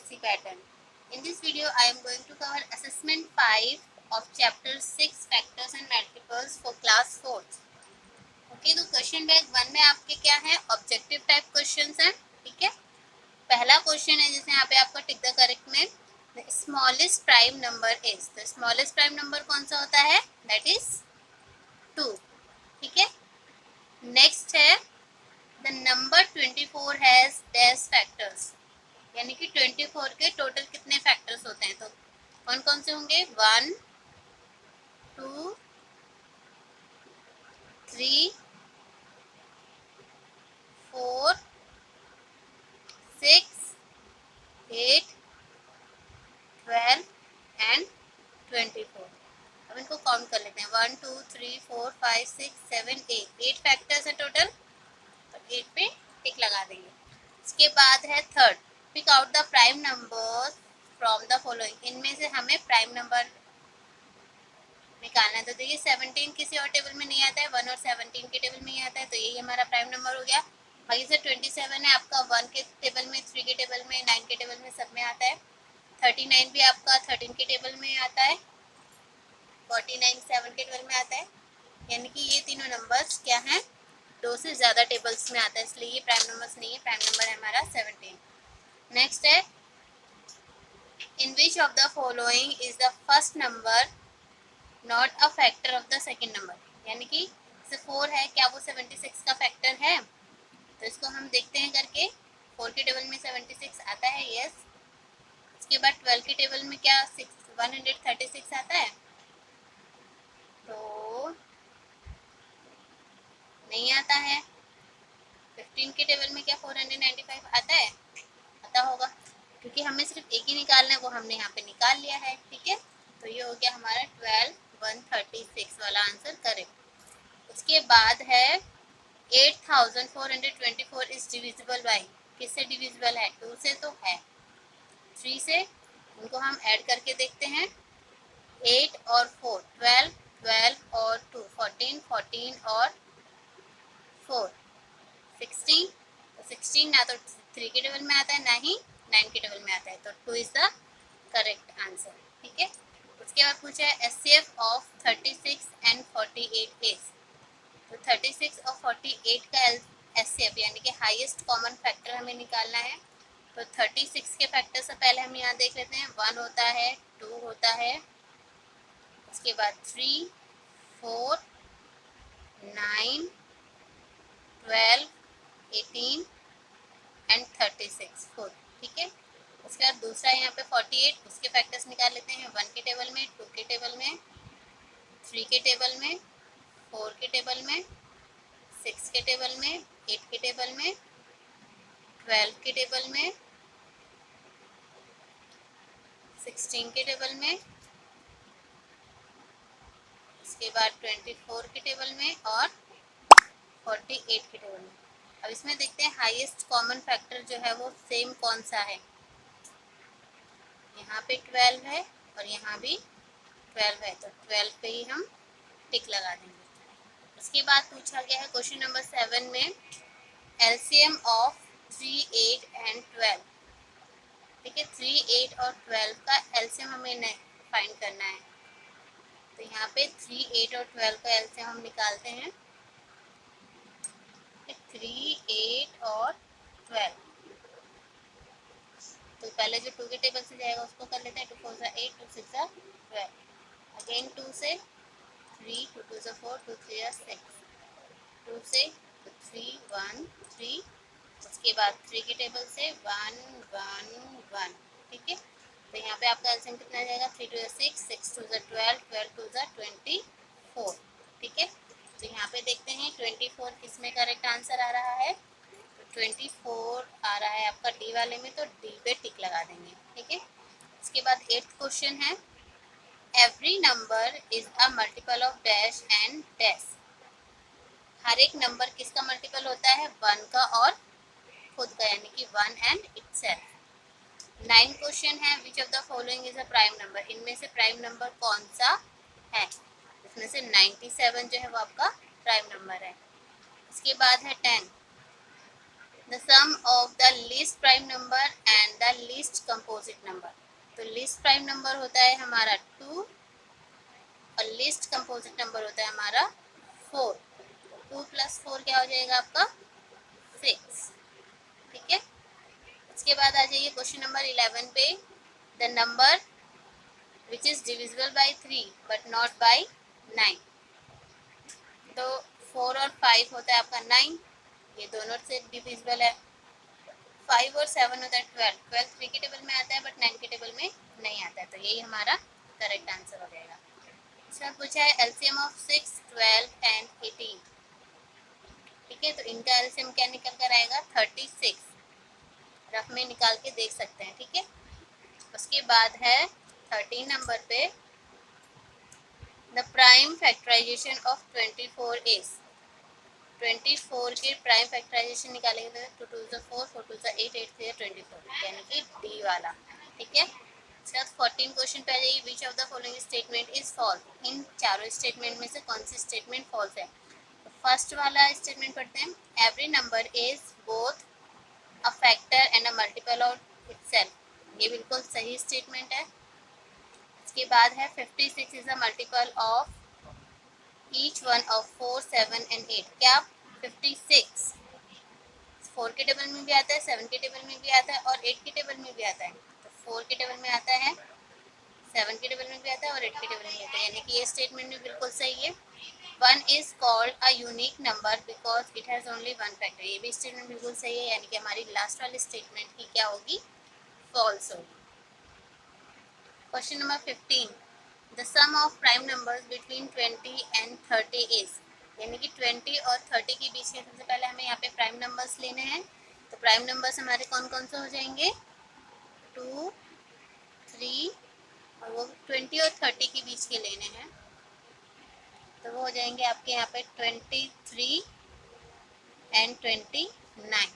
UPSC pattern. In this video, I am going to cover assessment 5 of chapter 6 factors and multiples for class 4th. Okay, तो question bank 1 में आपके क्या है, objective type questions हैं. ठीक है, पहला क्वेश्चन है जैसे यहाँ पे आपका टिक द करेक्ट में the smallest prime number is. तो स्मॉलेस्ट प्राइम नंबर कौन सा होता है, दैट इज 2. ठीक है, नेक्स्ट है the number 24 has dash factors, यानी कि 24 के टोटल कितने फैक्टर्स होते हैं. तो कौन कौन से होंगे, 1 2 3 4 6 8 12 एंड 24. अब इनको काउंट कर लेते हैं, 1 2 3 4 5 6 7 8 फैक्टर्स है टोटल. तो 8 पे टिक लगा देंगे. इसके बाद है third, pick out the prime numbers from the following. इनमें से हमें प्राइम नंबर निकालना है. तो देखिए 17 किसी और टेबल में नहीं आता है, 1 और 17 के टेबल में ही आता है, तो यही हमारा प्राइम नंबर हो गया. बाकी से 27 है आपका 1 के टेबल में, 3 के टेबल में, 9 के टेबल में, सब में आता है. 39 भी आपका 13 के टेबल में आता है, 49 7 के टेबल में आता है. यानी कि ये तीनों नंबर्स क्या हैं, 2 से ज़्यादा टेबल्स में आता है, इसलिए ये प्राइम नंबर्स नहीं है. प्राइम नंबर है हमारा 17. नेक्स्ट है, in which of the following is the first number not a factor of the second number. यानी कि 4 है, क्या वो 76 का फैक्टर है. तो इसको हम देखते हैं करके. 4 के टेबल में 76 आता है, यस. उसके बाद 12 के टेबल में क्या 136 आता है, तो नहीं आता है. 15 के टेबल में क्या 495 आता है, आता होगा, क्योंकि हमें सिर्फ एक ही निकालना है, वो हमने यहाँ पे निकाल लिया है. ठीक है, तो ये हो गया हमारा 12 136 वाला आंसर करेक्ट. उसके बाद है 8424 इज डिविजिबल बाई. किससे डिविजिबल है, 2 से तो है, 3 से. उनको हम ऐड करके देखते हैं, 8 और 4 12, 12 और 2 14, 14 और 4 16. तो 16 ना तो 3 के टेबल में आता है, ना ही 9 के टेबल में आता है, तो 2 इज द करेक्ट आंसर. ठीक है, उसके बाद पूछा है एचसीएफ ऑफ 36 एंड 48 इज. तो 36 और 48 का एचसीएफ यानी कि हाईएस्ट कॉमन फैक्टर हमें निकालना है. तो 36 के फैक्टर से पहले हम यहाँ देख लेते हैं, 1 होता है, 2 होता है, उसके बाद 3 4 9 12 18 एंड 36 4. ठीक है, उसके बाद दूसरा यहाँ पे 48, उसके फैक्टर्स निकाल लेते हैं, 1 के टेबल में, 2 के टेबल में, 3 के टेबल में, 4 के टेबल में, 6 के टेबल में, 8 के टेबल में, 12 के टेबल में, 16 के टेबल में, उसके बाद 24 के टेबल में और 48 के टेबल में. अब इसमें देखते हैं हाईएस्ट कॉमन फैक्टर जो है वो सेम कौन सा है. यहाँ पे 12 है और यहाँ भी 12 है, तो 12 पे ही हम टिक लगा देंगे. उसके बाद पूछा गया है क्वेश्चन नंबर 7 में एलसीएम ऑफ 3 8 एंड 12. ठीक है, 3 8 और 12 का एलसीएम हमें फाइंड करना है. तो यहाँ पे 3 8 और 12 का एलसीएम हम निकालते हैं. 3 8 और 12, तो पहले जो 2 के टेबल से जाएगा उसको कर लेते हैं. 2 4 8 2 6 12, अगेन 2 से 3 2 2 4 2 3 6, 2 से 3 1 3, उसके बाद 3 के टेबल से 1 1 1. ठीक है, तो यहाँ पे आपका एलसीएम कितना जाएगा, 3 2 6 6 2 12 12 2 24. ठीक है, तो यहाँ पे देखते हैं 24 किसमें करेक्ट आंसर आ रहा है. तो 24 आ रहा है आपका डी वाले में, तो डी पे टिक लगा देंगे. ठीक है, इसके बाद 8th क्वेश्चन है every number is a multiple of dash and dash. हर एक नंबर किसका मल्टीपल होता है, 1 का और खुद का, यानी कि 1 एंड इटसेल्फ. 9 क्वेश्चन है विच of the following is a prime number. इनमें से प्राइम नंबर कौन सा है. इसमें से 97 जो है वो आपका प्राइम नंबर है. उसके बाद है 10, the sum of the least prime number and the least composite number. तो लीस्ट प्राइम नंबर होता है हमारा 2 और लीस्ट कंपोजिट नंबर होता है हमारा 4। 2 + 4 क्या हो जाएगा आपका 6। ठीक है, इसके बाद आ जाइए क्वेश्चन नंबर 11 पे। The number which is divisible by 3 but not by 9। तो 4 और 5 होता है आपका 9, ये दोनों से डिविजिबल है। 5 और 7 होता है 12। 12 3 के टेबल में आता है बट 9 के टेबल में नहीं आता है, तो यही हमारा करेक्ट आंसर हो जाएगा। इसमें पूछा है एलसीएम ऑफ 6, 12 एंड 18। ठीक है, तो इनका एलसीएम क्या निकल कर आएगा 36। रफ में निकाल के देख सकते हैं। ठीक है, उसके बाद है 13 नंबर पे the prime factorisation of 24 is. 24 के प्राइम फैक्टराइजेशन निकालेंगे तो 2 2 4, 4 2 8, 8 3 24, यानी कि डी वाला। ठीक है, इसके बाद 14 क्वेश्चन पे आ जाइए। Which of the following statement is false. इन चारों स्टेटमेंट में से कौन सी स्टेटमेंट फॉल्स है। तो फर्स्ट वाला स्टेटमेंट पढ़ते हैं, every number is both a factor and a multiple of itself. ये बिल्कुल सही स्टेटमेंट है। इसके बाद है 56 is a multiple of each one of 4, 7 and 8। क्या 56 4 के टेबल में भी आता है, 7 के टेबल में भी आता है और 8 के टेबल में भी आता है। तो 4 के टेबल में आता है, 7 के टेबल में भी आता है और 8 के टेबल में भी आता है, यानी कि ये स्टेटमेंट भी बिल्कुल सही है। 1 is called a unique number because it has only 1 factor. ये भी स्टेटमेंट बिल्कुल सही है, यानी कि हमारी लास्ट वाली स्टेटमेंट ही क्या होगी फॉल्स होगी। Question number 15, the sum of prime numbers between 20 and 30 is. यानी कि 20 और 30 के बीच में सबसे पहले हमें यहाँ पे प्राइम नंबर्स लेने हैं। तो प्राइम नंबर्स हमारे कौन कौन से हो जाएंगे 2, 3 और वो 20 और 30 के बीच के लेने हैं। तो वो हो जाएंगे आपके यहाँ पे 23 एंड 29।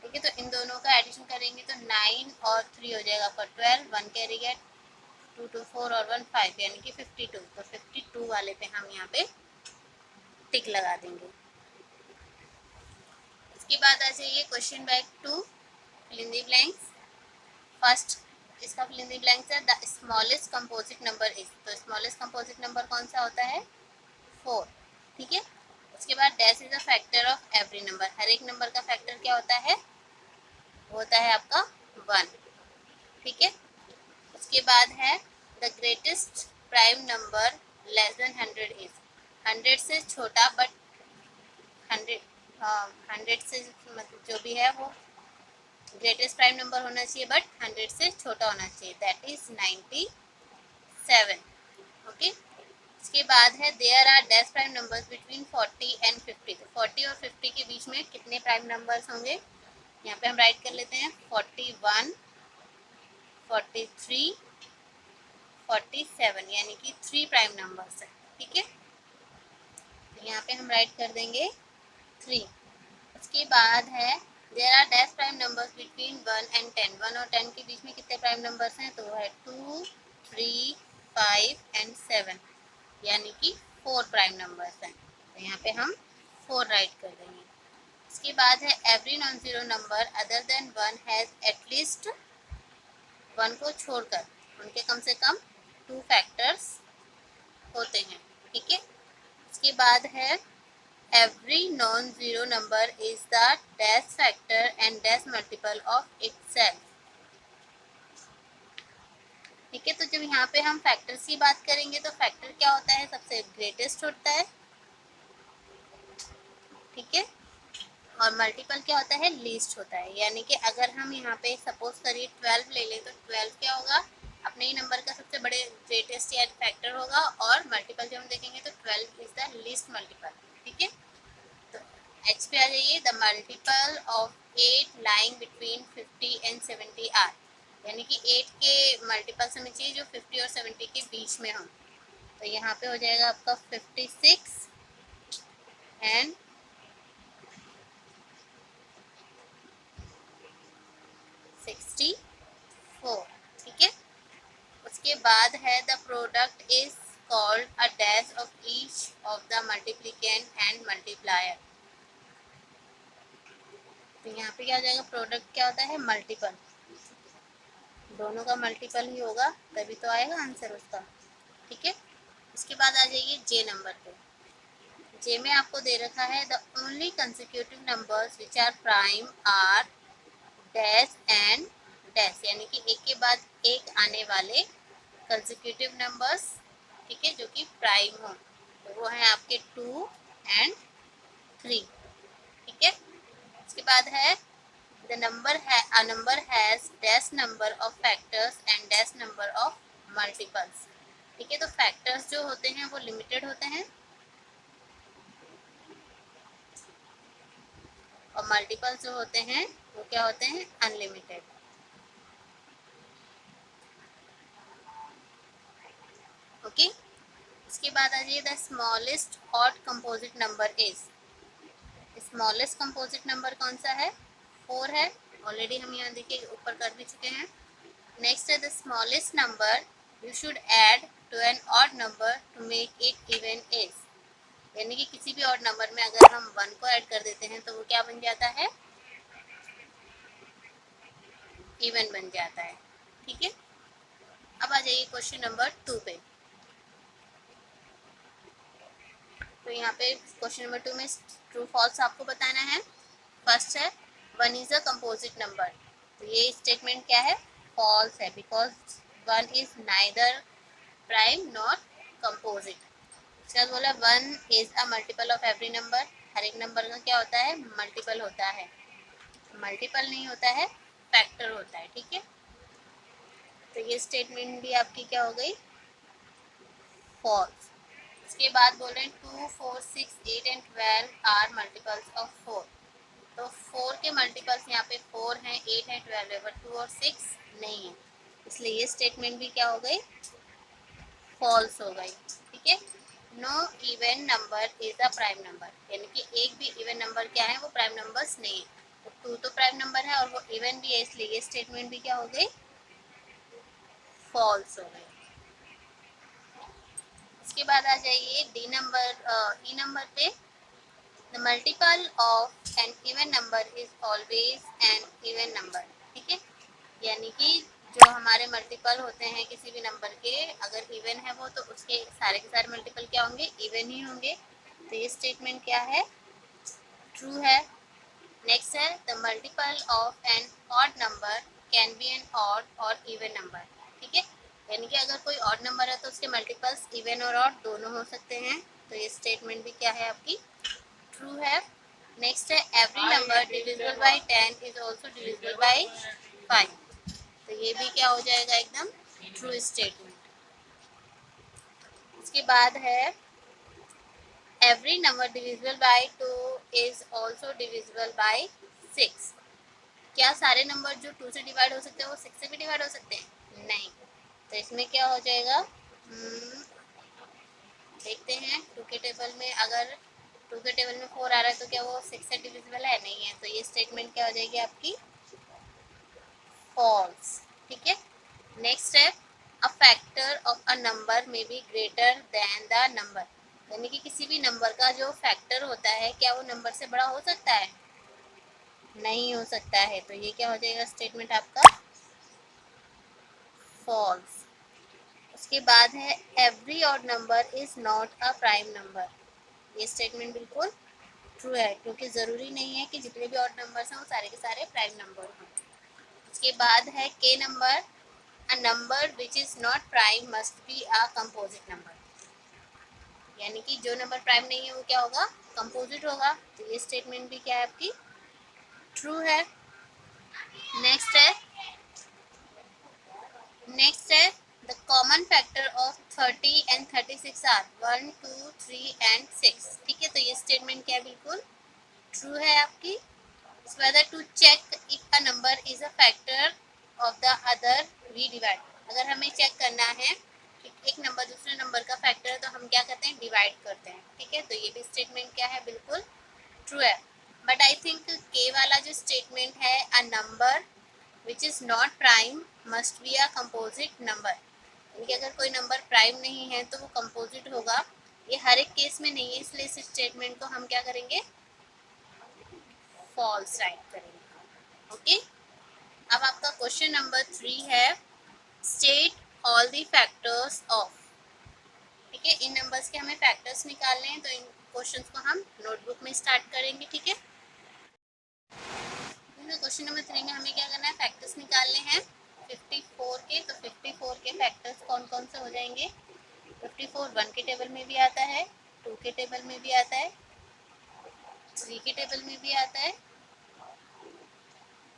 ठीक है, तो इन दोनों का एडिशन करेंगे तो 9 और 3 हो जाएगा आपका 12, 1 कैरी गया 2 2 4 और 1 5, यानी कि 52। तो 52 वाले पे हम यहाँ पे टिक लगा देंगे। इसके बाद आ जाइए question back to fill in the blanks. First इसका फिल इन द ब्लैंक्स है the smallest composite number is. तो स्मॉलेस्ट कंपोजिट नंबर कौन सा होता है 4। ठीक है, उसके बाद dash is a factor of every number. हर एक नंबर का फैक्टर क्या होता है वो होता है आपका 1। ठीक है, उसके बाद है the greatest prime number less than 100 is. 100 से छोटा बट 100 से मतलब जो भी है वो ग्रेटेस्ट प्राइम नंबर होना चाहिए बट 100 से छोटा होना चाहिए, दैट इज 97। ओके, इसके बाद है there are dash prime numbers between 40 and 50। तो 40 और 50 के बीच में कितने प्राइम नंबर्स होंगे, यहाँ पे हम राइट कर लेते हैं 41, 43, 47, यानी कि 3 प्राइम नंबर्स है। ठीक है, तो यहाँ पे हम राइट कर देंगे 3। उसके बाद है there are dash prime numbers between 1 and 10। 1 और 10 के बीच में कितने प्राइम नंबर्स हैं, तो वो है 2, 3, 5 एंड 7, यानी कि 4 प्राइम नंबर्स हैं। तो यहाँ पे हम 4 राइट कर देंगे। इसके बाद है every non zero number other than 1 has at least 1 को छोड़कर उनके कम से कम 2 फैक्टर्स होते हैं। ठीक है, इसके बाद है every non-zero number is the dash factor and dash multiple of itself। ठीक है, तो जब यहाँ पे हम फैक्टर्स की बात करेंगे तो फैक्टर क्या होता है सबसे ग्रेटेस्ट होता है। ठीक है, और मल्टीपल क्या होता है लीस्ट होता है। यानी कि अगर हम यहाँ पे सपोज करिए 12 ले लें तो 12 क्या होगा अपने ही नंबर का सबसे बड़े ग्रेटेस्ट या फैक्टर होगा, और मल्टीपल जब हम देखेंगे तो 12 इज द लीस्ट मल्टीपल। ठीक है, तो एच पे आ जाइए the multiple of 8 lying between 50 and 70 are. यानी कि 8 के मल्टीपल्स हमें चाहिए जो 50 और 70 के बीच में हो। तो यहाँ पे हो जाएगा आपका 56 एंड 64। ठीक है, उसके बाद है the product is called a dash of each of the multiplicand and multiplier. तो यहाँ पे क्या हो जाएगा, प्रोडक्ट क्या होता है, मल्टीपल, दोनों का मल्टीपल ही होगा तभी तो आएगा आंसर उसका। ठीक है, इसके बाद आ जाइए जे नंबर पे। जे में आपको दे रखा है the only consecutive numbers which are prime are dash and dash, यानी कि एक के बाद एक आने वाले कंसेक्यूटिव नंबर्स, ठीक है, जो कि प्राइम हो, तो वो है आपके 2 एंड 3। ठीक है, इसके बाद है द नंबर है a number has dash number of factors and dash number of multiples. ठीक है, तो फैक्टर्स जो होते हैं वो लिमिटेड होते हैं और मल्टीपल्स जो होते हैं वो क्या होते हैं, अनलिमिटेड। ओके, इसके बाद आ जाइए the smallest odd composite number is. Smallest composite number कौन सा है, 4 है, ऑलरेडी हम यहाँ देखिए ऊपर कर भी चुके हैं। नेक्स्ट है the smallest number you should add to an odd number to make it even is, यानी कि किसी भी ऑड नंबर में अगर हम 1 को ऐड कर देते हैं तो वो क्या बन जाता है, इवन बन जाता है। ठीक है, अब आ जाइए क्वेश्चन नंबर 2 पे। तो यहाँ पे क्वेश्चन नंबर 2 में ट्रू फॉल्स आपको बताना है। फर्स्ट है 1 इज अ कंपोजिट नंबर, तो ये स्टेटमेंट क्या है, फॉल्स है, because 1 is neither prime not composite. इसके बाद बोला 1 is a multiple of every number, हर एक नंबर का क्या होता है, मल्टीपल होता है, मल्टीपल नहीं होता है, फैक्टर होता है। ठीक है, तो ये स्टेटमेंट भी आपकी क्या हो गई, फॉल्स। इसके बाद बोल रहे हैं 2, 4, 6, 8 एंड 12 आर मल्टीपल्स ऑफ 4, तो 4 के मल्टीपल्स यहाँ पे 4 हैं, 8 है, 12 है, बट 2 और 6 नहीं है, इसलिए ये स्टेटमेंट भी क्या हो गई, फॉल्स हो गई। ठीक है, no even number is a prime number, यानी कि एक भी इवन नंबर क्या है, वो प्राइम नंबर्स नहीं है, तो 2 तो प्राइम नंबर है और वो इवन भी है, इसलिए ये स्टेटमेंट भी क्या हो गई, फॉल्स हो गई। इसके बाद आ जाइए डी नंबर, ई नंबर पे। The multiple of an even number is always an even number. ठीक है, यानी कि जो हमारे मल्टीपल होते हैं किसी भी नंबर के, अगर इवन है वो, तो उसके सारे के सारे मल्टीपल क्या होंगे, इवन ही होंगे, तो ये स्टेटमेंट क्या है, ट्रू है। नेक्स्ट है the multiple of an odd number can be an odd और इवन नंबर। ठीक है, यानी कि अगर कोई ऑड नंबर है तो उसके मल्टीपल्स इवन और ऑड दोनों हो सकते हैं, तो ये स्टेटमेंट भी क्या है आपकी, ट्रू है। नेक्स्ट है every number divisible bye 10 is also divisible by 5, तो ये भी क्या हो जाएगा, एकदम ट्रू स्टेटमेंट। इसके बाद है every number divisible by 2 is also divisible by 6, क्या सारे नंबर जो 2 से डिवाइड हो सकते हैं वो 6 से भी डिवाइड हो सकते हैं, नहीं, तो इसमें क्या हो जाएगा, देखते हैं 2 के टेबल में, अगर 2 के टेबल में 4 आ रहा है तो क्या वो 6 से डिविजिबल है, नहीं है, तो ये स्टेटमेंट क्या हो जाएगी आपकी, फॉल्स। ठीक है, नेक्स्ट है a factor of a number में be greater than the number, यानी कि किसी भी नंबर का जो फैक्टर होता है क्या वो नंबर से बड़ा हो सकता है, नहीं हो सकता है, तो ये क्या हो जाएगा स्टेटमेंट आपका, फॉल्स। उसके बाद है every odd number is not a prime number, ये स्टेटमेंट बिल्कुल ट्रू है, क्योंकि ज़रूरी नहीं है कि जितने भी ऑड नंबर्स हैं वो सारे के सारे प्राइम नंबर हों। उसके बाद है के number, a number which is not prime must be a composite number, यानी कि जो नंबर प्राइम नहीं है वो क्या होगा, कंपोजिट होगा, तो ये स्टेटमेंट भी क्या है आपकी, ट्रू है। नेक्स्ट है the common factor of 30 and 36 are 1, 2, 3 and 6। ठीक है, तो ये स्टेटमेंट क्या है, बिल्कुल ट्रू है आपकी। whether to check if a number is a factor of the other we divide, अगर हमें चेक करना है कि एक नंबर दूसरे नंबर का फैक्टर है तो हम क्या करते हैं, डिवाइड करते हैं। ठीक है, तो ये भी स्टेटमेंट क्या है, बिल्कुल ट्रू है। बट आई थिंक के वाला जो स्टेटमेंट है a number which is not prime must be a composite number, यानी अगर कोई नंबर प्राइम नहीं है तो वो कंपोजिट होगा, ये हर एक केस में नहीं है, इसलिए इस स्टेटमेंट को हम क्या करेंगे, फॉल्स राइट करेंगे। ओके, अब आपका क्वेश्चन नंबर 3 है state all the factors of. ठीक है, इन नंबर्स के हमें फैक्टर्स निकालने हैं, तो इन क्वेश्चंस को हम नोटबुक में स्टार्ट करेंगे। ठीक है, क्वेश्चन नंबर 3 में हमें क्या करना है, फैक्टर्स निकालने हैं 54 के। तो 54 के फैक्टर्स कौन कौन से हो जाएंगे? 54 1 के टेबल में भी आता है, 2 के टेबल में भी आता है, 3 के टेबल में भी आता है।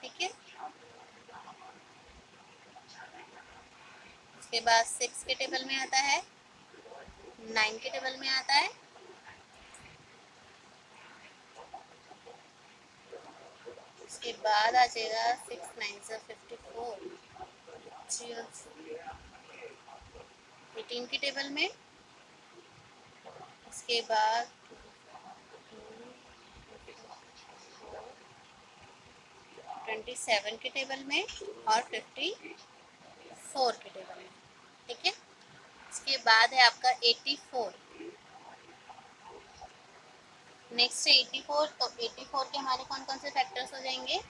ठीक है, उसके बाद 6 के टेबल में आता है, 9 के टेबल में आता है, उसके बाद आ जाएगा 6 9 54, 18 के टेबल में, उसके बाद 27 के टेबल में और 54 के टेबल में। ठीक है, इसके बाद है आपका 84। नेक्स्ट है 84। तो 84 के हमारे कौन कौन से फैक्टर्स हो जाएंगे?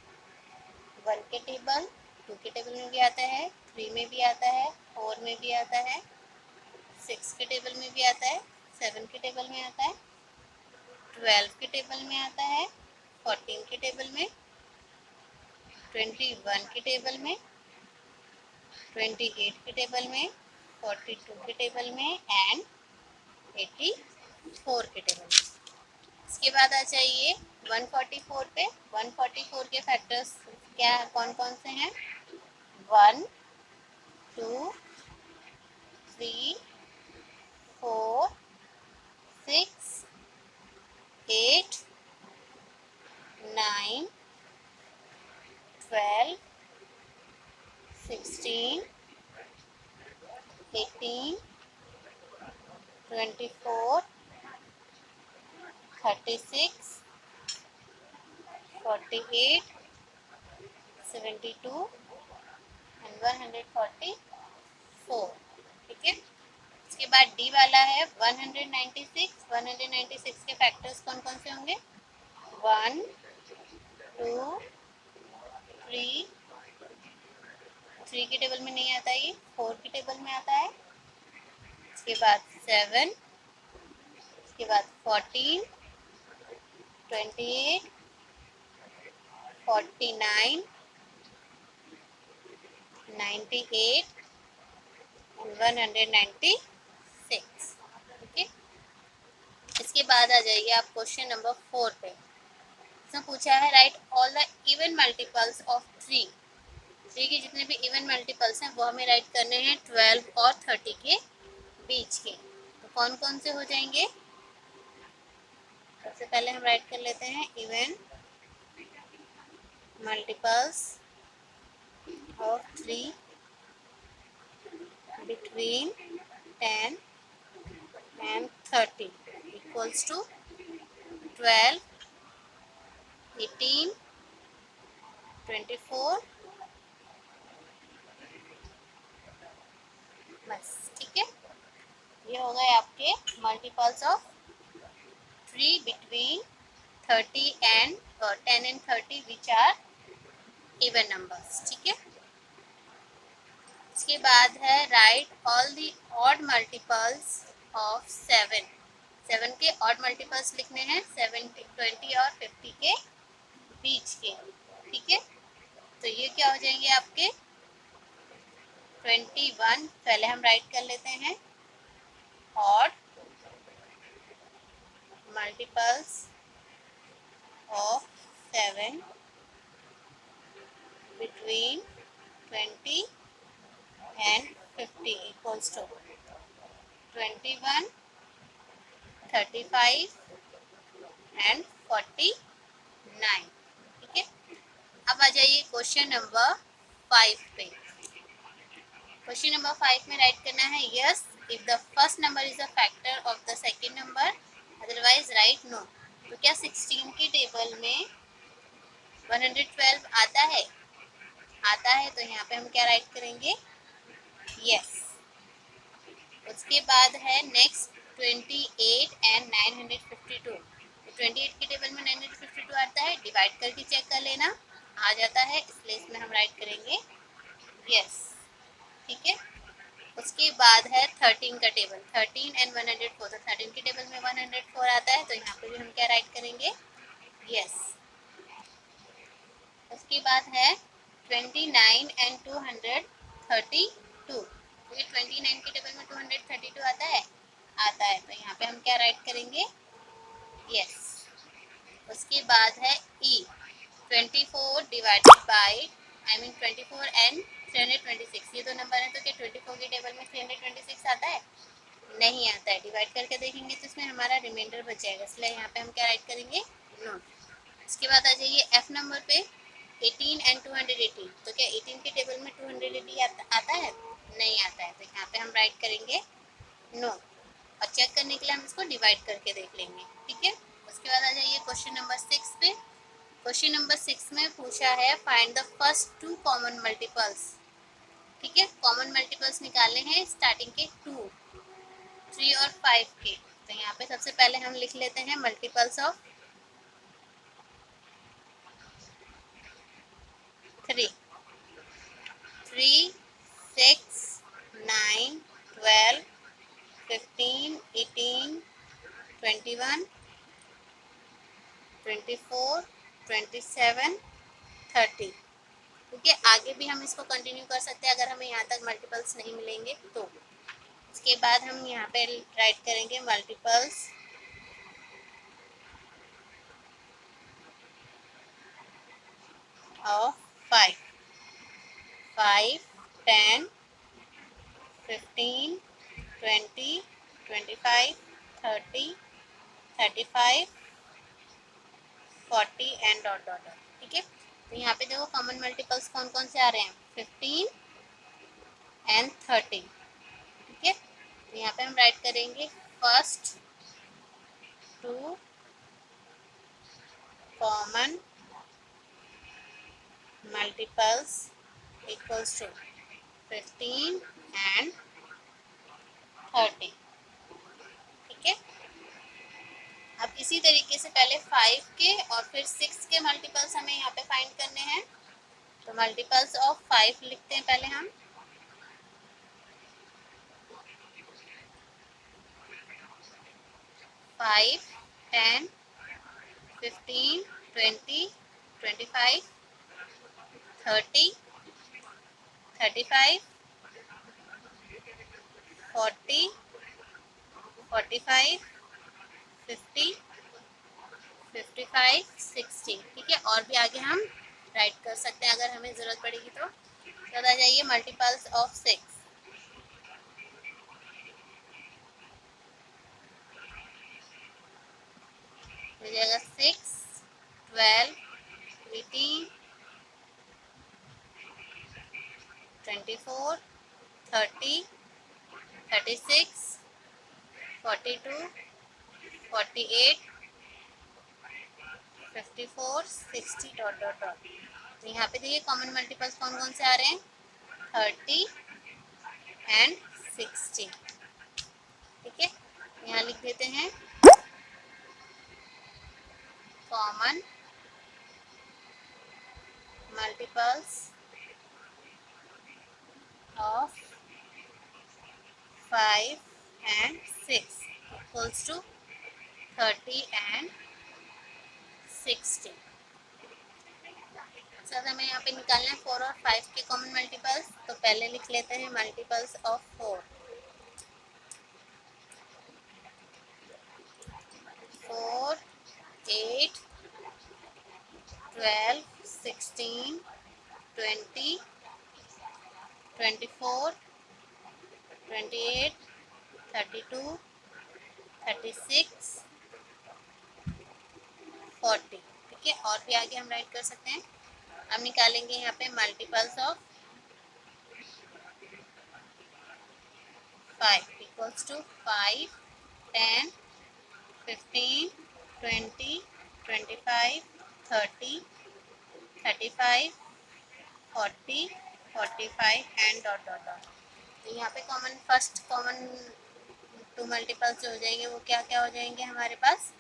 1 के टेबल, 2 के टेबल में भी आता है, 3 में भी आता है, 4 में भी आता है, 6 के टेबल में भी आता है, 7 के टेबल में आता है, 12 के टेबल में आता है, 14 के टेबल में, 21 के टेबल में, 28 के टेबल में, 42 के टेबल में एंड 84 के टेबल में। इसके बाद आ जाइए 144 पे। 144 के फैक्टर्स क्या कौन कौन से हैं? 1 2 3 4 6 8 9 12 16 18 24 36 48 72 एंड 144। ठीक है, इसके बाद डी वाला है 196। 196 के फैक्टर्स कौन कौन से होंगे? 1 2 3 3 के टेबल में नहीं आता, ये 4 के टेबल में आता है, इसके बाद 7, इसके बाद 14 28 49 98 एंड 196। ठीक है, इसके बाद आ जाइए आप क्वेश्चन नंबर 4 पे। इसमें पूछा है right all the even multiples of 3। 3 के जितने भी इवन मल्टीपल्स हैं वो हमें राइट करने हैं 12 और 30 के बीच के। तो कौन कौन से हो जाएंगे? सबसे पहले हम राइट कर लेते हैं even multiples of 3 between 10 and 30 equals to 12 18 24। बस, ठीक है, ये हो गए आपके multiples of 3 between 30 and 10 and 30 which are even numbers। ठीक है, इसके बाद है right all the odd multiples of 7। 7 के ऑड मल्टीपल्स लिखने हैं 70 20 और 50 के बीच के। ठीक है, तो ये क्या हो जाएंगे आपके 21। पहले हम राइट कर लेते हैं odd multiples of 7 between 20 and 50 equals to 21 35 and 49। ठीक है, अब आ जाइए क्वेश्चन नंबर 5 पे। क्वेश्चन नंबर 5 में राइट करना है yes if the first number is a factor of the second number otherwise write no. तो क्या 16 के टेबल में 112 आता है? आता है, तो यहाँ पे हम क्या राइट करेंगे? यस। उसके बाद है नेक्स्ट 28 एंड 952। 28 के टेबल में 952 आता है, डिवाइड करके चेक कर लेना, आ जाता है, इसलिए इसमें हम राइट करेंगे यस। ठीक है, उसके बाद है 13 का टेबल, 13 एंड 104, तो 13 के टेबल में 104 आता है, तो यहाँ पे भी हम क्या राइट करेंगे यस। उसके बाद है 29 एंड 232, तो ये 29 के टेबल में 232 आता है, तो यहाँ पे हम क्या राइट करेंगे यस। उसके बाद है ई 24 डिवाइडेड बाई 24 एंड 326, ये दो नंबर है, तो क्या 24 के टेबल में 326 आता है, नहीं आता है, डिवाइड करके देखेंगे तो इसमें हमारा रिमाइंडर बच जाएगा, इसलिए यहाँ पे हम क्या राइट करेंगे नोट। इसके बाद आ जाइए एफ नंबर पे 18 एंड 218, तो क्या 18 के टेबल में 280 आता है, नहीं आता है, तो यहाँ पे हम राइट करेंगे नो, और चेक करने के लिए हम इसको डिवाइड करके देख लेंगे। ठीक है, उसके बाद आ जाइए क्वेश्चन नंबर 6 पे। क्वेश्चन नंबर 6 में पूछा है find the first 2 common multiples. ठीक है, कॉमन मल्टीपल्स निकालने हैं स्टार्टिंग के 2, 3 और 5 के, तो यहाँ पे सबसे पहले हम लिख लेते हैं मल्टीपल्स ऑफ 3, 6, 9, 12, 15, 18, 21, 24, 27, 30। ठीक है, आगे भी हम इसको कंटिन्यू कर सकते हैं अगर हमें यहाँ तक मल्टीपल्स नहीं मिलेंगे तो। उसके बाद हम यहाँ पे राइट करेंगे multiples of 5, 10, 15, 20, 25, 30, 35, 40 and dot dot dot. ठीक है, तो यहाँ पे देखो कॉमन मल्टीपल्स कौन कौन से आ रहे हैं, 15 एंड 30। ठीक है, तो यहाँ पे हम राइट करेंगे first 2 common multiples equals to 15 and 30। ठीक है, अब इसी तरीके से पहले 5 के और फिर 6 के मल्टीपल्स हमें यहाँ पे फाइंड करने हैं, तो मल्टीपल्स ऑफ 5 लिखते हैं पहले हम, फाइव, 10, 15, 20, 25, 30, 35, 40, 45, 50, 55, 60। ठीक है, और भी आगे हम राइट कर सकते हैं अगर हमें ज़रूरत पड़ेगी तो। आ जाइए मल्टीपल्स ऑफ 6, हो जाएगा 6, 12, 18, 24, 30, 36, 42, 48, 54, 60 डॉट डॉट डॉट। तो यहाँ पे देखिए कॉमन मल्टीपल्स कौन कौन से आ रहे हैं, 30 एंड 60। ठीक है, यहाँ लिख देते हैं common multiples of 5 and 6 equals to 30 and 60। Sir हमें यहाँ पे निकालना है 4 और 5 के कॉमन मल्टीपल्स, तो पहले लिख लेते हैं मल्टीपल्स ऑफ 4, 4, 8, 12, 16, 20, 24, 28, 32, 36, 40। ठीक है, और भी आगे हम राइट कर सकते हैं। हम निकालेंगे यहाँ पे multiples of 5 equals to 5, 10, 15, 20, 25, 30, 35, 40, 45 and dot dot dot. तो यहाँ पे फर्स्ट कॉमन 2 मल्टीपल्स हो जाएंगे, वो क्या क्या हो जाएंगे हमारे पास,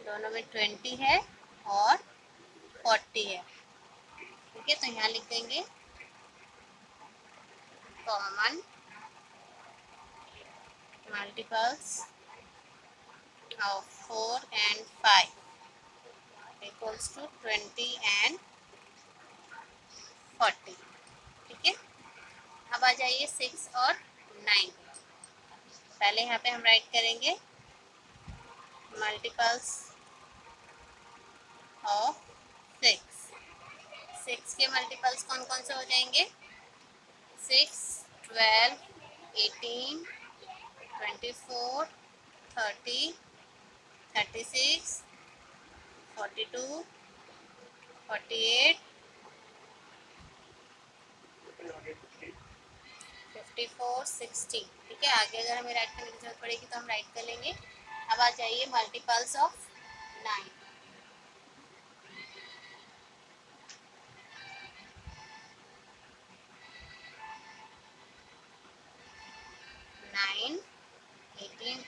दोनों में 20 है और 40 है। ठीक है, तो यहाँ लिख देंगे common multiples of 4 and 5 equals to 20 and 40। ठीक है, अब आ जाइए 6 और 9। पहले यहाँ पे हम राइट करेंगे मल्टीपल्स ऑफ 6। 6 के मल्टीपल्स कौन कौन से हो जाएंगे? 6, 12, 18, 24, 30, 36, 42, 48, 54, 60। ठीक है, आगे अगर हमें राइट करने की जरूरत पड़ेगी तो हम राइट कर लेंगे। अब आ जाइए multiples of 9। 9, 18,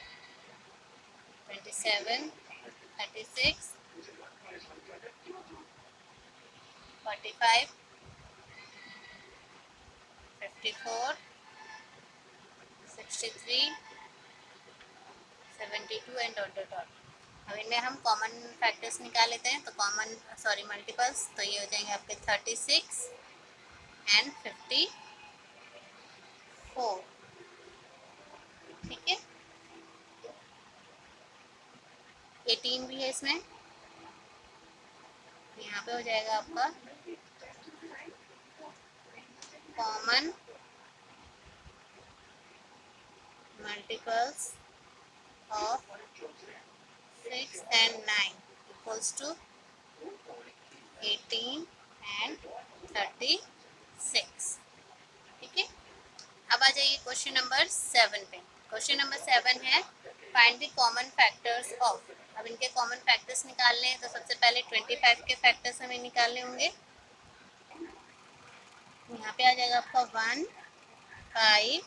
27, 36, 45, 54, 63, 72 and dot dot dot. अब इनमें हम कॉमन फैक्टर्स निकाल लेते हैं। तो मल्टीपल्स, तो ये हो जाएंगे आपके 36 एंड 54। ठीक है, 18 भी है इसमें, यहाँ पे हो जाएगा आपका common multiples of 6 and 9 equals to 18 and 36। ठीक है, अब आ जाइए क्वेश्चन नंबर 7 पे। क्वेश्चन नंबर 7 है find the common factors of. अब इनके कॉमन फैक्टर्स निकालने हैं, तो सबसे पहले 25 के फैक्टर्स हमें निकालने होंगे। यहाँ पे आ जाएगा आपका 1, 5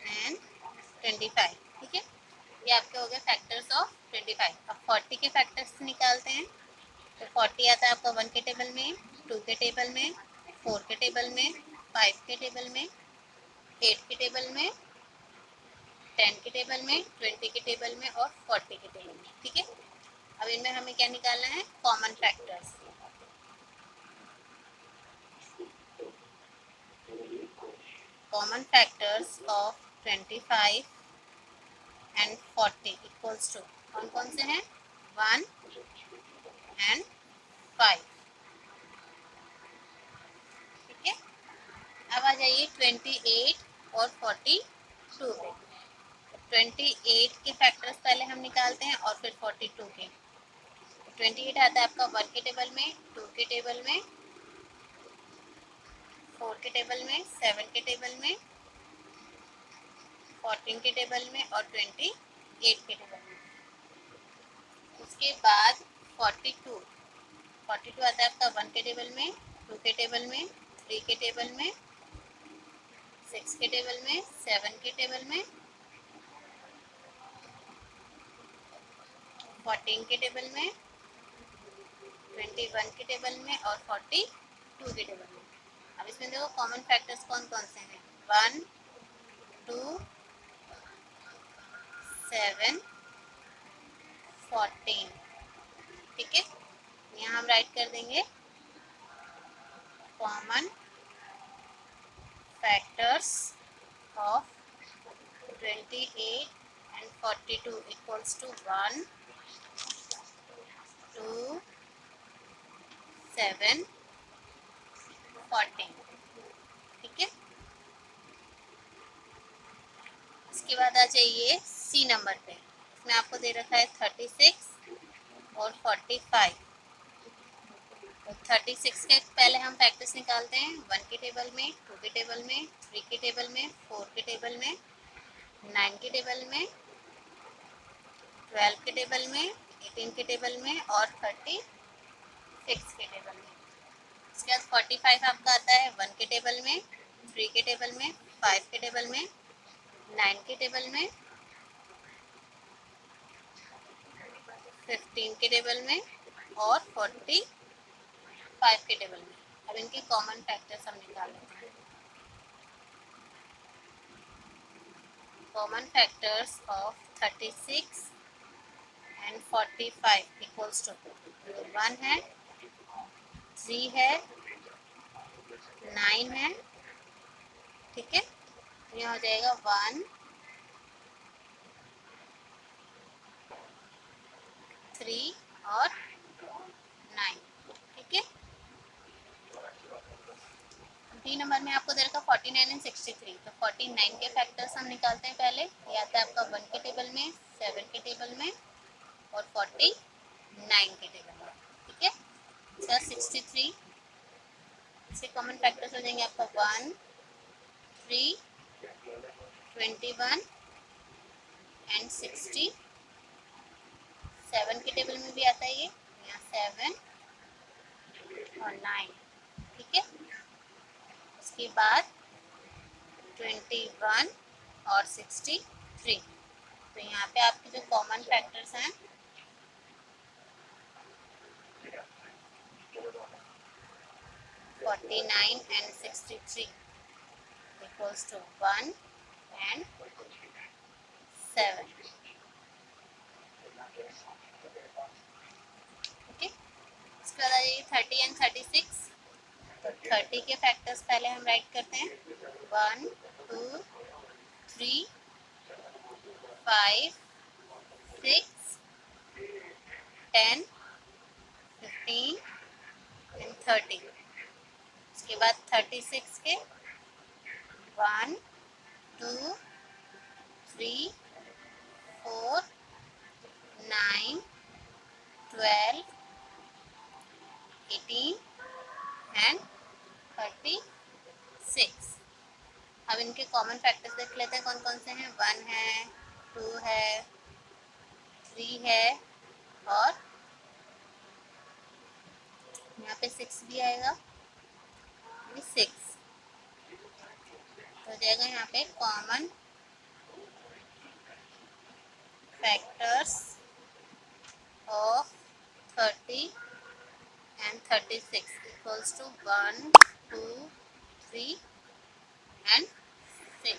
एंड 25। ठीक है, ये आपके हो गए फैक्टर्स ऑफ 25। अब 40 के फैक्टर्स निकालते हैं। तो 40 आता है आपका 1 के टेबल में, 2 के टेबल में, 4 के टेबल में, 5 के टेबल में, 8 के टेबल में, 10 के टेबल में, 20 के टेबल में और 40 के टेबल में। ठीक है, अब इनमें हमें क्या निकालना है? Common factors. Common factors of 25 and 40 equals to कौन कौन से हैं? 1 एंड 5। ठीक है, अब आ जाइए 28 और 42 पे। 28 के फैक्टर्स पहले हम निकालते हैं और फिर 42 के। 28 आता है आपका 1 के टेबल में, 2 के टेबल में, 4 के टेबल में, 7 के टेबल में, 14 के टेबल में और 28 के टेबल में। उसके बाद 42 आता है आपका 1 के टेबल में, 2 के टेबल में, 3 के टेबल में, 6 के टेबल में, 7 के टेबल में, 14 के टेबल में, 21 के टेबल में और 42 के टेबल में। अब इसमें देखो कॉमन फैक्टर्स कौन कौन से हैं? 1, 2, 7, 14। ठीक है, यहाँ हम राइट कर देंगे common factors of 28 and 42 equals to 1, 2, 7, 14। ठीक है, इसके बाद आ जाइए सी नंबर पे। इसमें आपको दे रखा है 36 और 45। तो 36 के पहले हम फैक्टर्स निकालते हैं। 1 के टेबल में, 2 के टेबल में, 3 के टेबल में, 4 के टेबल में, 9 के टेबल में, 12 के टेबल में, 18 के टेबल में और 36 के टेबल में। उसके बाद 45 आपका आता है 1 के टेबल में, 3 के टेबल में, 5 के टेबल में, 9 के टेबल में, 15 के टेबल में और 45 के टेबल में। अब इनके कॉमन फैक्टर्स हम निकाल लेते हैं। Common factors of 36 and 45 equals to 1 है, 3 है, 9 है, ठीक है। ये हो जाएगा 1, 3 और 9, ठीक है। डी नंबर में आपको दे रखा 49 एंड 63, तो 49 के फैक्टर्स हम निकालते हैं पहले। ये आता है आपका 1 के टेबल में, 7 के टेबल में और 49 के टेबल में, ठीक है। सर 63 से कॉमन फैक्टर्स हो जाएंगे आपका 1, 3, 21 एंड 60। 7 के टेबल में भी आता है ये, यहाँ 7 और 9, ठीक है। उसके बाद 21 और 63, तो यहाँ पे आपके जो कॉमन फैक्टर्स हैं 49 and 63 equals to 1 and 7, okay. इसके बाद आ जाइए 30 and 36, तो 30 के फैक्टर्स पहले हम राइट करते हैं। 1, 2, 3, 5, 6, 10, 15 एंड 30। उसके बाद 36 के 1, 2, 3, 4, 9, 12, 18 एंड 36। अब इनके कॉमन फैक्टर्स देख लेते हैं कौन कौन से हैं। 1 है, 2 है, 3 है और यहाँ पे 6 भी आएगा, 6 तो हो जाएगा यहाँ पे common factors of 30 and 36 equals to 1, 2, 3 and 6.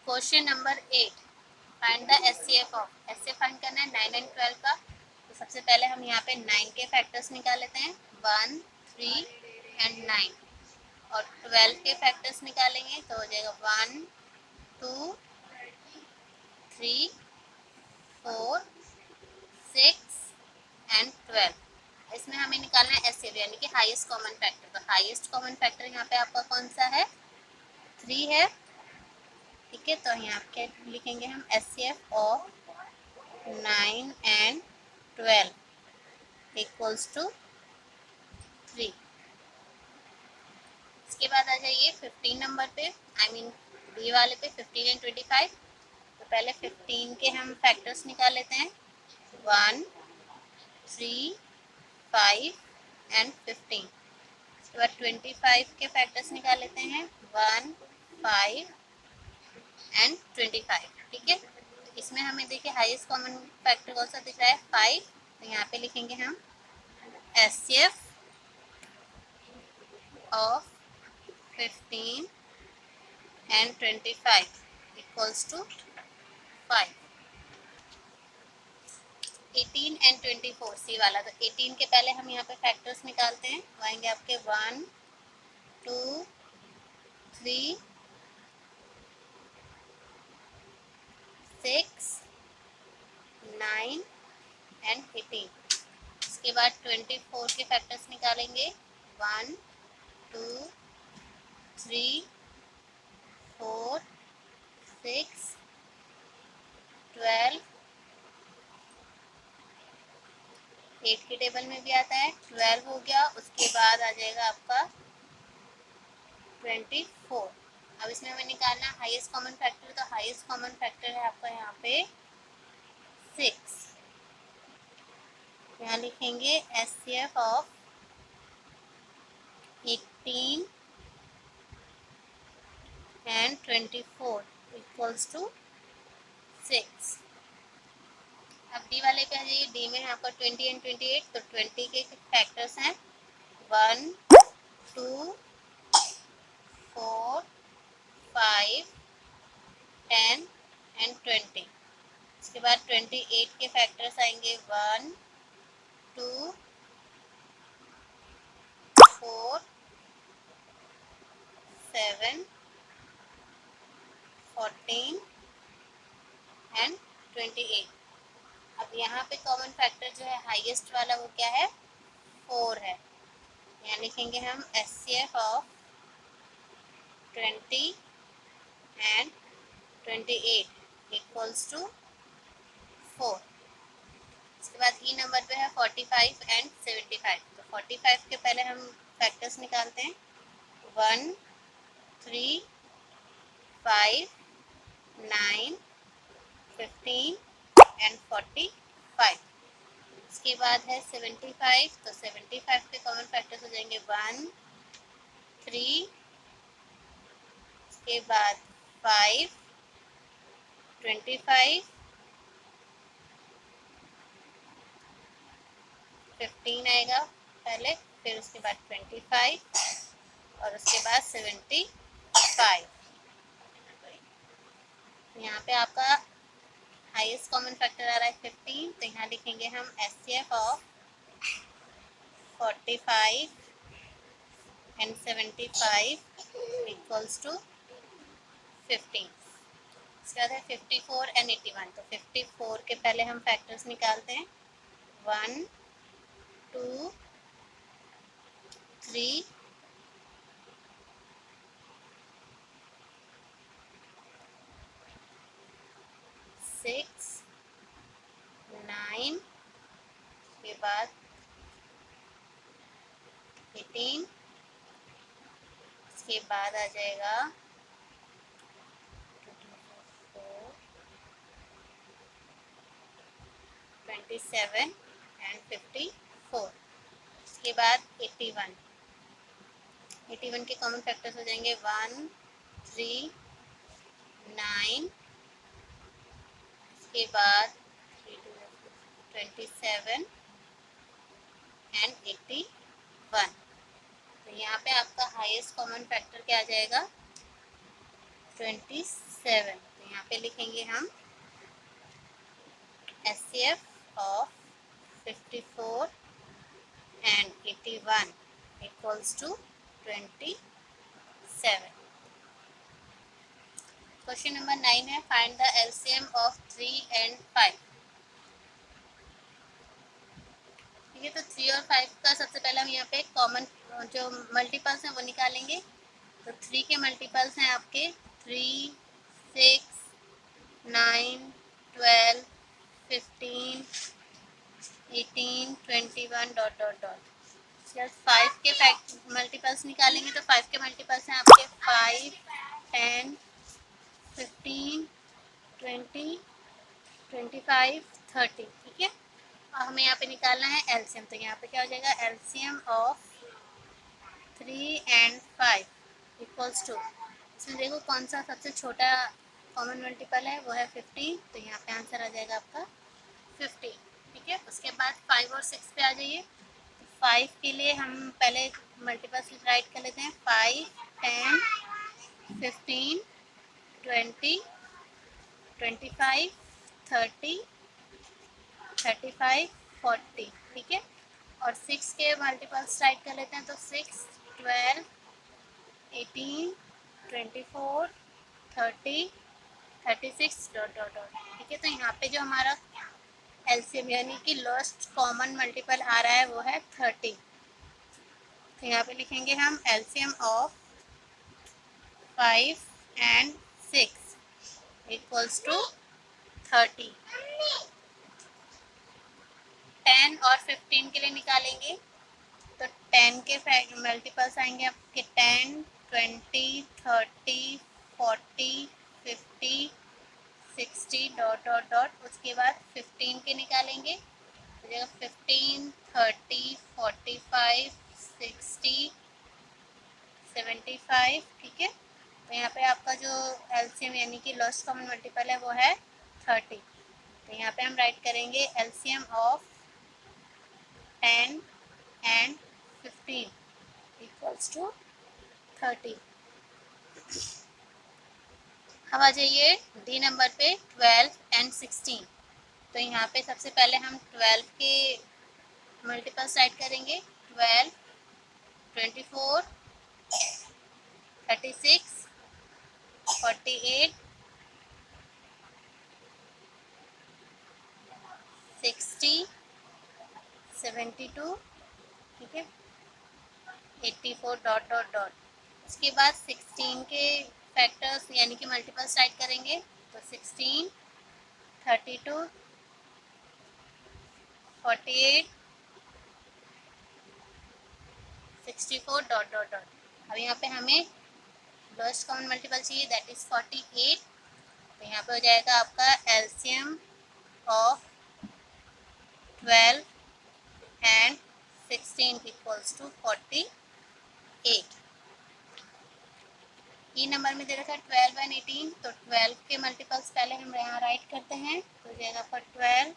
Question number 8, find the HCF of. HCF find करना है 9 and 12 का। तो सबसे पहले हम यहाँ पे 9 के फैक्टर्स निकाल लेते हैं, 1, 3 and 9, और 12 के फैक्टर्स निकालेंगे तो हो जाएगा 1, 2, 3, 4, 6 एंड 12। इसमें हमें निकालना है एचसीएफ यानी कि हाईएस्ट कॉमन फैक्टर। तो हाईएस्ट कॉमन फैक्टर यहाँ पे आपका कौन सा है, 3 है, ठीक है। तो यहाँ पे लिखेंगे हम HCF of 9 and 12 equals to 3। इसके बाद आ जाइए 15 नंबर पे, आई मीन बी वाले पे, 15 एंड 25। तो पहले 15 के हम फैक्टर्स निकाल लेते हैं, 1, 3, 5 एंड 15। उसके बाद 25 के फैक्टर्स निकाल लेते हैं, 1, 5 एंड 25, ठीक है। तो इसमें हमें देखिए हाईएस्ट कॉमन फैक्टर कौन सा दिख रहा है, 5। तो यहाँ पे लिखेंगे हम HCF of 15 and 25 equals to 5। 18 and 24 C वाला। तो 18 के पहले हम यहाँ पे फैक्टर्स निकालते हैं, वो आएंगे आपके 1, 2, 3, 6, 9 एंड 18। उसके बाद 24 के फैक्टर्स निकालेंगे, 1, 2, 3, 4, 6, 12, 8 के टेबल में भी आता है, 12 हो गया। उसके बाद आ जाएगा आपका 24। अब इसमें हमें निकालना हाईएस्ट कॉमन फैक्टर। तो हाईएस्ट कॉमन फैक्टर है आपका यहाँ पे 6। यहाँ लिखेंगे HCF of 18 and 24 equals to 6। अब डी वाले पे आ जाइए। डी में है आपका 20 एंड 28, तो 20 के फैक्टर्स हैं 1 2 4 5 10 एंड 20। इसके बाद 28 के फैक्टर्स आएंगे 1 2 4 7 14 एंड 28। अब यहाँ पे कॉमन फैक्टर जो है हाईएस्ट वाला वो क्या है, 4 है। यहाँ लिखेंगे हम HCF of 20 and 28 equals to 4। इसके बाद ई नंबर पे है 45 एंड 75। तो 45 के पहले हम फैक्टर्स निकालते हैं 1 3 5 9 15 एंड 45। इसके बाद है 75। तो 75 के कॉमन फैक्टर्स हो जाएंगे 1 3, इसके बाद 5 25 15 आएगा पहले, फिर उसके बाद 25 और उसके बाद 75। यहाँ पे आपका हाईएस्ट कॉमन फैक्टर आ रहा है 15। तो यहाँ लिखेंगे हम HCF of 45 and 75 equals to 15। इसके बाद है 54 एंड 81। तो 54 के पहले हम फैक्टर्स निकालते हैं 1 2 3 6 9, के बाद 18, इसके बाद आ जाएगा 27 एंड 54। इसके बाद 81। 81 के कॉमन फैक्टर्स हो जाएंगे 1 3 9, इसके बाद 27 एंड 81। तो यहाँ पे आपका हाईएस्ट कॉमन फैक्टर क्या आ जाएगा 27। तो यहाँ पे लिखेंगे हम HCF of 54 and 81 equals to 27. Question number 9 है find the LCM of 3 and 5। ठीक है, तो 3 और 5 का सबसे पहले हम यहाँ पे कॉमन जो मल्टीपल्स हैं वो निकालेंगे। तो 3 के मल्टीपल्स हैं आपके 3 6 9 12 15 18 21 डॉट डॉट डॉट। 5 के मल्टीपल्स निकालेंगे। तो 5 के मल्टीपल्स हैं आपके 5 10 15 20 25 30। ठीक है, और हमें यहाँ पे निकालना है एलसीएम। तो यहाँ पे क्या हो जाएगा LCM of 3 and 5 equals to, इसमें देखो कौन सा सबसे छोटा कॉमन मल्टीपल है, वो है 15। तो यहाँ पे आंसर आ जाएगा आपका 15। ठीक है, उसके बाद 5 और 6 पे आ जाइए। 5 के लिए हम पहले मल्टीपल्स राइट कर लेते हैं 5 10 15 20 25 30 35 40। ठीक है, और 6 के मल्टीपल्स राइट कर लेते हैं। तो 6 12 18 24 30 36 डॉट डॉट डॉट। ठीक है, तो यहाँ पे जो हमारा एलसीएम यानी कि लास्ट कॉमन मल्टीपल आ रहा है वो है 30। तो यहाँ पे लिखेंगे हम LCM of 5 and 6 equals to 30। 10 और 15 के लिए निकालेंगे। तो 10 के मल्टीपल्स आएंगे आपके 10 20 30 40 50 60 डॉट डॉट डॉट। उसके बाद 15 के निकालेंगे। तो 15 30 45 60 75। ठीक है, तो यहाँ पे आपका जो एलसीएम यानी कि लास्ट कॉमन मल्टीपल है वो है 30। तो यहाँ पे हम राइट करेंगे LCM of 10 and 15 equals to 30। अब आ जाइए डी नंबर पे 12 एंड 16। तो यहाँ पे सबसे पहले हम 12 के मल्टीपल्स राइट करेंगे। 12, 24, 36, 48, 60, 72, ठीक है, 84 डॉट डॉट डॉट। उसके बाद 16 के फैक्टर्स यानी कि मल्टीपल्स राइट करेंगे। तो 16, 32, 48, 64 डॉट डॉट डॉट। अब यहाँ पे हमें लोएस्ट कॉमन मल्टीपल चाहिए, दैट इज 48। तो यहाँ पे हो जाएगा आपका LCM of 12 and 16 equals to 48। E number में दे रखा है 12 एंड 18। तो 12 के मल्टीपल्स पहले हम यहाँ राइट करते हैं। तो हो जाएगा पर 12,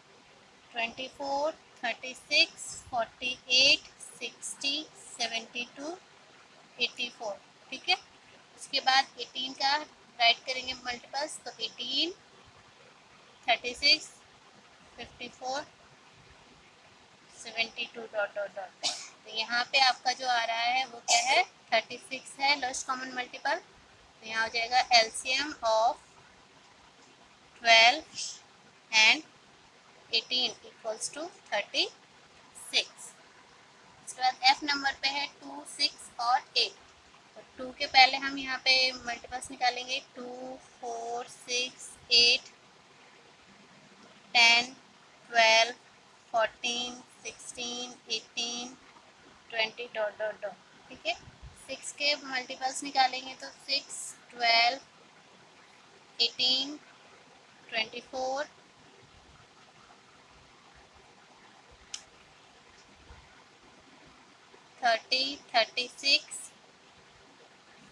24, 36, 48, 60, 72, 84, ठीक है। उसके बाद 18 का राइट करेंगे मल्टीपल्स। तो 18, 36, 54, 72 डॉट डॉट डॉट। तो यहाँ पे आपका जो आ रहा है वो क्या है, 36 है लोएस्ट कॉमन मल्टीपल। तो यहाँ हो जाएगा LCM of 12 and 18 equals to 36। उसके बाद एफ नंबर पे है 2, 6 और 8। तो 2 के पहले हम यहाँ पे मल्टीपल्स निकालेंगे। 2, 4, 6, 8, 10, 12, 14, 16, 18, 20 डॉट डॉट डॉट, ठीक है। 6 के मल्टीपल्स निकालेंगे तो 6, 12, 18, 24, 30, 36,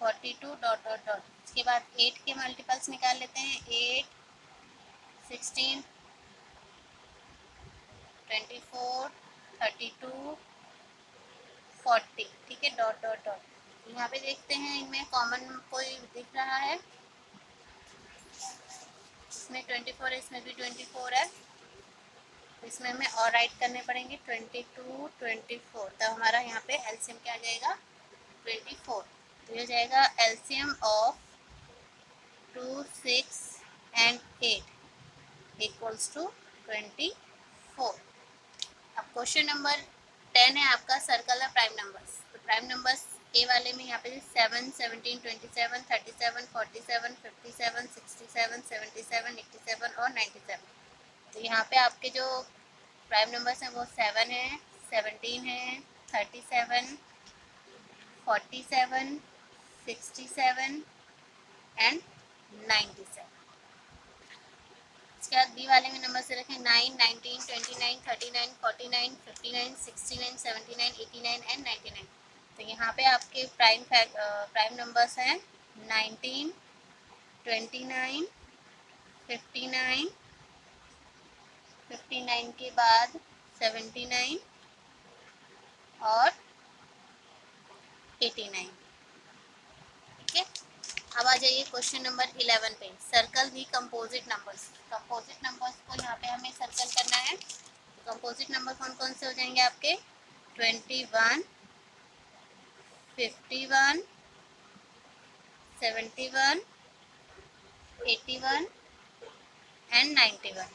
42 डॉट डॉट डॉट। उसके बाद 8 के मल्टीपल्स निकाल लेते हैं। 8, 16, 24, 32, 40, ठीक है, डॉट डॉट डॉट। यहाँ पे देखते हैं इनमें कॉमन कोई दिख रहा है। इसमें 24 है, इसमें भी 24 है। इसमें हमें और राइट करने पड़ेंगे 22, 24। तब हमारा यहाँ पे एलसीएम क्या आ जाएगा, 24। तो ये जाएगा LCM of 2, 6 and 8 equals to 24। अब क्वेश्चन नंबर 10 है आपका, सर्कल है प्राइम नंबर्स। तो प्राइम नंबर्स ए वाले में यहाँ पे 7, 17, 27, 37, 47, 57, 67, 77, 87 और 97। तो यहाँ पे आपके जो प्राइम नंबर्स हैं वो 7 है, 17 है, 37, 47, 67 एंड 97। इसके बाद बी वाले में नंबर से रखें 9, 19, 29, 39, 49, 59, 69, 79, 89 एंड 99। तो यहाँ पे आपके प्राइम नंबर्स हैं 19, 29, 59, 59 के बाद 79 और 89, ठीक है। अब आ जाइए क्वेश्चन नंबर 11 पे, सर्कल दी कंपोजिट नंबर्स। कंपोजिट नंबर्स को यहाँ पे हमें सर्कल करना है। कंपोजिट नंबर कौन कौन से हो जाएंगे आपके, 21, 51, 71, 81 एंड 91।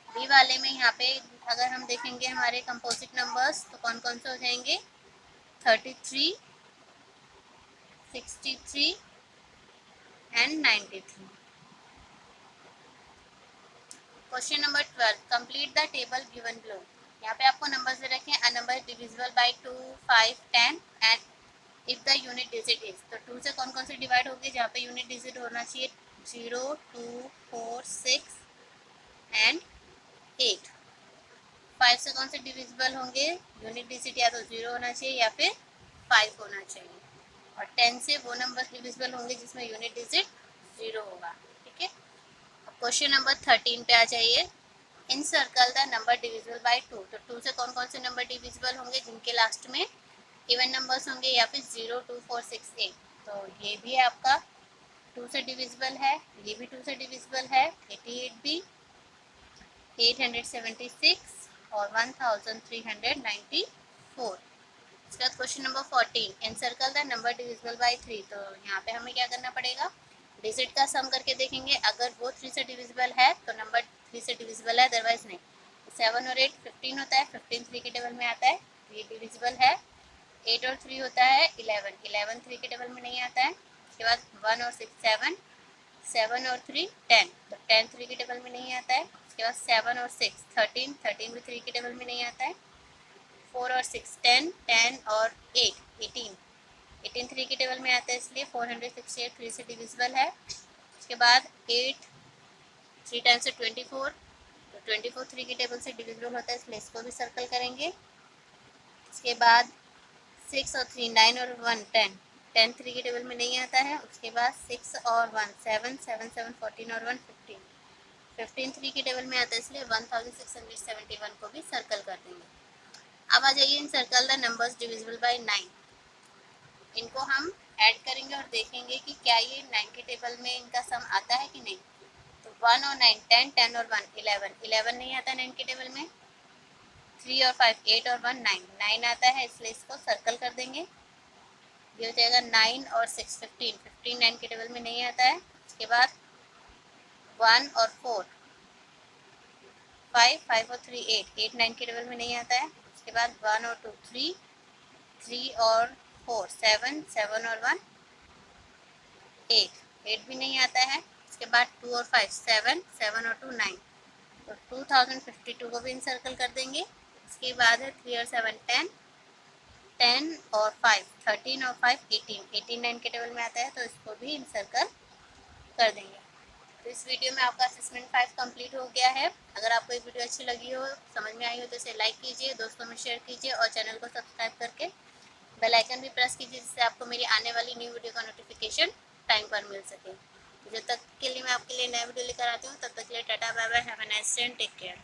बी वाले में यहाँ पे अगर हम देखेंगे हमारे कंपोजिट नंबर्स तो कौन कौन से हो जाएंगे, 33, 63 and 93। Question number 12, complete the table given below. यहाँ पे आपको नंबर्स दे रखे हैं, a number divisible by 2, 5, 10 and if the unit digit is. तो 2 से कौन कौन से डिवाइड होंगे जहाँ पे यूनिट डिजिट होना चाहिए, 0, 2, 4, 6 एंड 8। 5 से कौन से डिविजिबल होंगे, यूनिट डिजिट या तो 0 होना चाहिए या फिर 5 होना चाहिए। और 10 से वो नंबर डिविजिबल होंगे जिसमें यूनिट डिजिट 0 होगा, ठीक है। अब क्वेश्चन नंबर 13 पे आ जाइए। In circle the number divisible by 2। तो 2 से कौन कौन से नंबर डिविजिबल होंगे? जिनके लास्ट में इवन नंबर्स होंगे या फिर 0, 2, 4, 6, 8। तो ये भी आपका 2 से डिविजिबल है, ये भी 2 से डिविजिबल है, 88 भी, 876 और 1394। इसके बाद question number 14, encircle the number divisible bye 3। तो यहाँ पे हमें क्या करना पड़ेगा? डिजिट का सम करके देखेंगे, अगर वो 3 से डिविजिबल है तो नंबर 3 से डिविजिबल है, अदरवाइज नहीं। 7 और 8 15 होता है, 15 3 के टेबल में आता है, ये डिविजिबल है। 8 और 3 होता है 11, 11 3 के टेबल में नहीं आता है। उसके बाद 1 और 6 7, 7 और 3 10, तो 10 3 के टेबल में नहीं आता है। उसके बाद 7 और 6 13, 13 भी 3 के टेबल में नहीं आता है। 4 और 6 10, 10 और 8 18, 18 3 के टेबल में आता है, इसलिए 468 3 से डिविजिबल है। उसके बाद 8 3 टाइम्स से 24, तो 24 3 के टेबल से डिविजिबल होता है, इसलिए इसको भी सर्कल करेंगे। उसके बाद 6 और 3 9 और 1 10, 10 3 के टेबल में नहीं आता है। उसके बाद 6 और 1 7, 7 7 14 और 1 15, 15 3 के टेबल में आता है, इसलिए 1671 को भी सर्कल कर देंगे। अब आ जाइए in circle the numbers divisible by 9। इनको हम ऐड करेंगे और देखेंगे कि क्या ये 9 के टेबल में इनका सम आता है कि नहीं। तो 1 और 9 10, 10 और 1 11, 11 नहीं आता 9 के टेबल में। 3 और 5 8 और 1 9, 9 आता है, इसलिए इसको सर्कल कर देंगे। ये हो जाएगा 9 और 6 15, 15 9 के टेबल में नहीं आता है। उसके बाद 1 और 4 5, 5 और 3 8, 8 9 के टेबल में नहीं आता है। उसके बाद 1 और 2 3, 3 और 4 7, 7 और 1 8, 8 भी नहीं आता है। उसके बाद 2 और 5 7, 7 और 2 9, तो 2052 को भी इंसर्कल कर देंगे। इसके बाद है 3 और 7 10, 10 और 5 13 और 5 18, 18 9 के टेबल में आता है, तो इसको भी इंसर्कल कर देंगे। तो इस वीडियो में आपका असेसमेंट 5 कंप्लीट हो गया है। अगर आपको ये वीडियो अच्छी लगी हो, समझ में आई हो, तो इसे लाइक कीजिए, दोस्तों में शेयर कीजिए और चैनल को सब्सक्राइब करके बेल आइकन भी प्रेस कीजिए, जिससे आपको मेरी आने वाली न्यू वीडियो का नोटिफिकेशन टाइम पर मिल सके। जब तक के लिए मैं आपके लिए नया वीडियो लेकर आती हूँ, तब तक के लिए tata bye bye, have a nice day and take care.